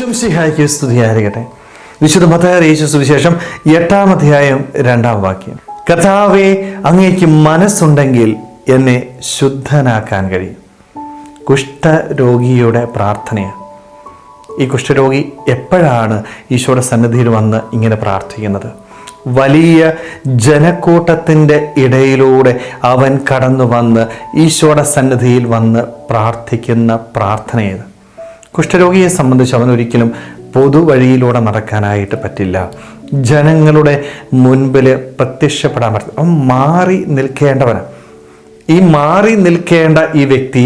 ഈശോമിശിഹായ്ക്ക് സ്തുതിയായിരിക്കട്ടെ. വിശുദ്ധ മത്തായി അറിയിച്ച സുവിശേഷം 8-ാം അധ്യായം 2-ാം വാക്യം. കർത്താവേ, അങ്ങേക്ക് മനസ്സുണ്ടെങ്കിൽ എന്നെ ശുദ്ധനാക്കാൻ കഴിയും. കുഷ്ഠരോഗിയുടെ പ്രാർത്ഥനയാണ്. ഈ കുഷ്ഠരോഗി എപ്പോഴാണ് ഈശോയുടെ സന്നിധിയിൽ വന്ന് ഇങ്ങനെ പ്രാർത്ഥിക്കുന്നത്? വലിയ ജനക്കൂട്ടത്തിൻ്റെ ഇടയിലൂടെ അവൻ കടന്നു വന്ന് ഈശോയുടെ സന്നിധിയിൽ വന്ന് പ്രാർത്ഥിക്കുന്ന പ്രാർത്ഥനയത്. കുഷ്ഠരോഗിയെ സംബന്ധിച്ച് അവൻ ഒരിക്കലും പൊതുവഴിയിലൂടെ നടക്കാനായിട്ട് പറ്റില്ല. ജനങ്ങളുടെ മുൻപിൽ പ്രത്യക്ഷപ്പെടാൻ പറ്റില്ല. അവൻ മാറി നിൽക്കേണ്ടവനാണ്. ഈ മാറി നിൽക്കേണ്ട ഈ വ്യക്തി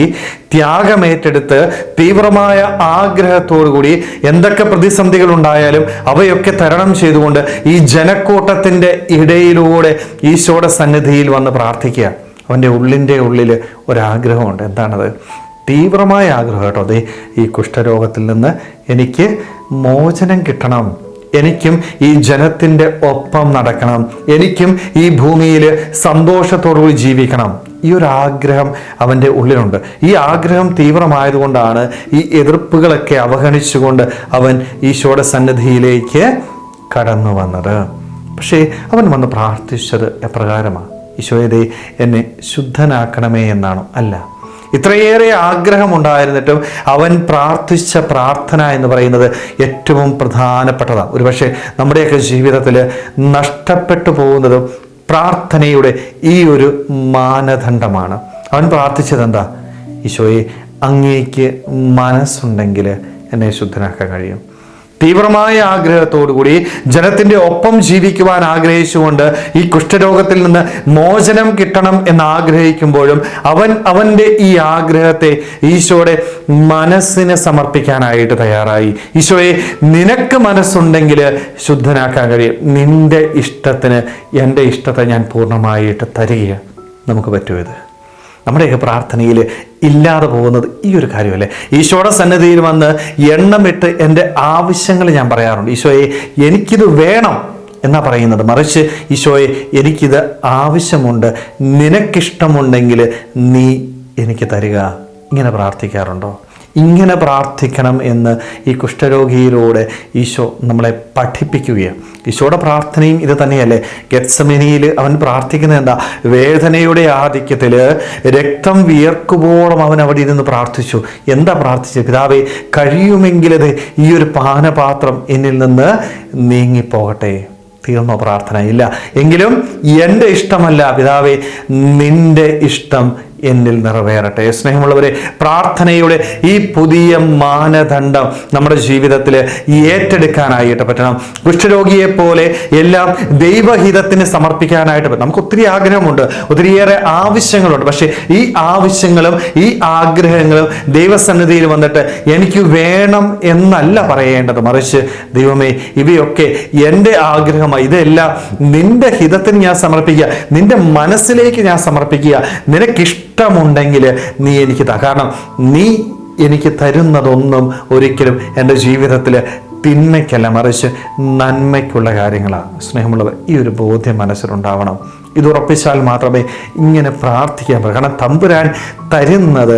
ത്യാഗമേറ്റെടുത്ത് തീവ്രമായ ആഗ്രഹത്തോടുകൂടി എന്തൊക്കെ പ്രതിസന്ധികൾ ഉണ്ടായാലും അവയൊക്കെ തരണം ചെയ്തുകൊണ്ട് ഈ ജനക്കൂട്ടത്തിൻ്റെ ഇടയിലൂടെ ഈശോയുടെ സന്നിധിയിൽ വന്ന് പ്രാർത്ഥിക്കുക. അവൻ്റെ ഉള്ളിൽ ഒരാഗ്രഹമുണ്ട്. എന്താണത്? തീവ്രമായ ആഗ്രഹം കേട്ടോ. അതെ, ഈ കുഷ്ഠരോഗത്തിൽ നിന്ന് എനിക്ക് മോചനം കിട്ടണം, എനിക്കും ഈ ജനത്തിൻ്റെ ഒപ്പം നടക്കണം, എനിക്കും ഈ ഭൂമിയിൽ സന്തോഷത്തോടുകൂടി ജീവിക്കണം. ഈ ഒരു ആഗ്രഹം അവൻ്റെ ഉള്ളിലുണ്ട്. ഈ ആഗ്രഹം തീവ്രമായതുകൊണ്ടാണ് ഈ എതിർപ്പുകളൊക്കെ അവഗണിച്ചുകൊണ്ട് അവൻ ഈശോയുടെ സന്നിധിയിലേക്ക് കടന്നു വന്നത്. പക്ഷേ അവൻ വന്ന് പ്രാർത്ഥിച്ചത് എപ്രകാരമാണ്? ഈശോയെ, എന്നെ ശുദ്ധനാക്കണമേ എന്നാണോ? അല്ല. ഇത്രയേറെ ആഗ്രഹമുണ്ടായിരുന്നിട്ടും അവൻ പ്രാർത്ഥിച്ച പ്രാർത്ഥന എന്ന് പറയുന്നത് ഏറ്റവും പ്രധാനപ്പെട്ടതാണ്. ഒരുപക്ഷെ നമ്മുടെയൊക്കെ ജീവിതത്തിൽ നഷ്ടപ്പെട്ടു പോകുന്നതും പ്രാർത്ഥനയുടെ ഈ ഒരു മാനദണ്ഡമാണ്. അവൻ പ്രാർത്ഥിച്ചത് എന്താ? ഈശോയെ, അങ്ങേക്ക് മനസ്സുണ്ടെങ്കിൽ എന്നെ ശുദ്ധനാക്കാൻ കഴിയും. തീവ്രമായ ആഗ്രഹത്തോടുകൂടി ജനത്തിൻ്റെ ഒപ്പം ജീവിക്കുവാൻ ആഗ്രഹിച്ചുകൊണ്ട് ഈ കുഷ്ഠരോഗത്തിൽ നിന്ന് മോചനം കിട്ടണം എന്ന് ആഗ്രഹിക്കുമ്പോഴും അവൻ്റെ ഈ ആഗ്രഹത്തെ ഈശോയുടെ മനസ്സിനെ സമർപ്പിക്കാനായിട്ട് തയ്യാറായി. ഈശോയെ, നിനക്ക് മനസ്സുണ്ടെങ്കിൽ ശുദ്ധനാക്കാൻ കഴിയും. നിന്റെ ഇഷ്ടത്തിന് എൻ്റെ ഇഷ്ടത്തെ ഞാൻ പൂർണ്ണമായിട്ട് തരിക. നമുക്ക് പറ്റുമോ ഇത്? നമ്മുടെയൊക്കെ പ്രാർത്ഥനയിൽ ഇല്ലാതെ പോകുന്നത് ഈ ഒരു കാര്യമല്ലേ? ഈശോയുടെ സന്നിധിയിൽ വന്ന് എണ്ണമിട്ട് എൻ്റെ ആവശ്യങ്ങൾ ഞാൻ പറയാറുണ്ട്. ഈശോയെ, എനിക്കിത് വേണം എന്നാ പറയുന്നത്. മറിച്ച് ഈശോയെ, എനിക്കിത് ആവശ്യമുണ്ട്, നിനക്കിഷ്ടമുണ്ടെങ്കിൽ നീ എനിക്ക് തരിക. ഇങ്ങനെ പ്രാർത്ഥിക്കാറുണ്ടോ? ഇങ്ങനെ പ്രാർത്ഥിക്കണം എന്ന് ഈ കുഷ്ഠരോഗിയിലൂടെ ഈശോ നമ്മളെ പഠിപ്പിക്കുകയാണ്. ഈശോയുടെ പ്രാർത്ഥനയും ഇത് തന്നെയല്ലേ? ഗെത്സമനിയിൽ അവൻ പ്രാർത്ഥിക്കുന്നത് എന്താ? വേദനയുടെ ആധിക്യത്തിൽ രക്തം വിയർക്കുമ്പോഴും അവൻ അവിടെ ഇരുന്ന് പ്രാർത്ഥിച്ചു. എന്താ പ്രാർത്ഥിച്ചത്? പിതാവേ, കഴിയുമെങ്കിലത് ഈ ഒരു പാനപാത്രം എന്നിൽ നിന്ന് നീങ്ങിപ്പോകട്ടെ. തീർന്നോ പ്രാർത്ഥന? ഇല്ല. എങ്കിലും എൻ്റെ ഇഷ്ടമല്ല പിതാവേ, നിന്റെ ഇഷ്ടം എന്നിൽ നിറവേറട്ടെ. സ്നേഹമുള്ളവരെ, പ്രാർത്ഥനയുടെ ഈ പുതിയ മാനദണ്ഡം നമ്മുടെ ജീവിതത്തിൽ ഏറ്റെടുക്കാനായിട്ട് പറ്റണം. കുഷ്ഠരോഗിയെ പോലെ എല്ലാം ദൈവഹിതത്തിന് സമർപ്പിക്കാനായിട്ട് പറ്റും. നമുക്ക് ഒത്തിരി ആഗ്രഹമുണ്ട്, ഒത്തിരിയേറെ ആവശ്യങ്ങളുണ്ട്. പക്ഷേ ഈ ആവശ്യങ്ങളും ഈ ആഗ്രഹങ്ങളും ദൈവസന്നിധിയിൽ വന്നിട്ട് എനിക്ക് വേണം എന്നല്ല പറയേണ്ടത്. മറിച്ച്, ദൈവമേ, ഇവയൊക്കെ എൻ്റെ ആഗ്രഹമായി, ഇതെല്ലാം നിന്റെ ഹിതത്തിന് ഞാൻ സമർപ്പിക്കുക, നിന്റെ മനസ്സിലേക്ക് ഞാൻ സമർപ്പിക്കുക. നിനക്കിഷ്ടമുണ്ടെങ്കിൽ നീ എനിക്ക് താ. കാരണം നീ എനിക്ക് തരുന്നതൊന്നും ഒരിക്കലും എൻ്റെ ജീവിതത്തിൽ തിന്മയ്ക്കല്ല, മറിച്ച് നന്മയ്ക്കുള്ള കാര്യങ്ങളാണ്. സ്നേഹമുള്ളവർ, ഈ ഒരു ബോധ്യം മനസ്സിലുണ്ടാവണം. ഇത് ഉറപ്പിച്ചാൽ മാത്രമേ ഇങ്ങനെ പ്രാർത്ഥിക്കാൻ പറ്റൂ. കാരണം തമ്പുരാൻ തരുന്നത്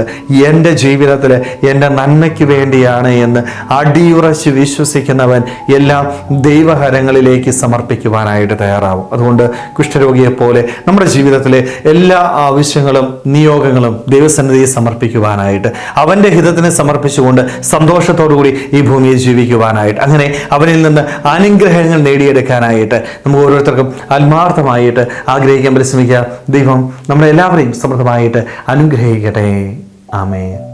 എൻ്റെ ജീവിതത്തിൽ എൻ്റെ നന്മയ്ക്ക് വേണ്ടിയാണ് എന്ന് അടിയുറച്ച് വിശ്വസിക്കുന്നവൻ എല്ലാം ദൈവകരങ്ങളിലേക്ക് സമർപ്പിക്കുവാനായിട്ട് തയ്യാറാവും. അതുകൊണ്ട് കുഷ്ഠരോഗിയെപ്പോലെ നമ്മുടെ ജീവിതത്തിലെ എല്ലാ ആവശ്യങ്ങളും നിയോഗങ്ങളും ദൈവസന്നിധിയെ സമർപ്പിക്കുവാനായിട്ട്, അവൻ്റെ ഹിതത്തിന് സമർപ്പിച്ചുകൊണ്ട് സന്തോഷത്തോടുകൂടി ഈ ഭൂമിയിൽ ജീവിക്കുവാനായിട്ട്, അങ്ങനെ അവനിൽ നിന്ന് അനുഗ്രഹങ്ങൾ നേടിയെടുക്കാനായിട്ട് നമുക്ക് ഓരോരുത്തർക്കും ആത്മാർത്ഥമായിട്ട് ആഗ്രഹിക്കാൻ പരിശ്രമിക്കുക. ദൈവം നമ്മളെല്ലാവരെയും സമൃദ്ധമായിട്ട് അനുഗ്രഹിക്കട്ടെ. ആമേൻ.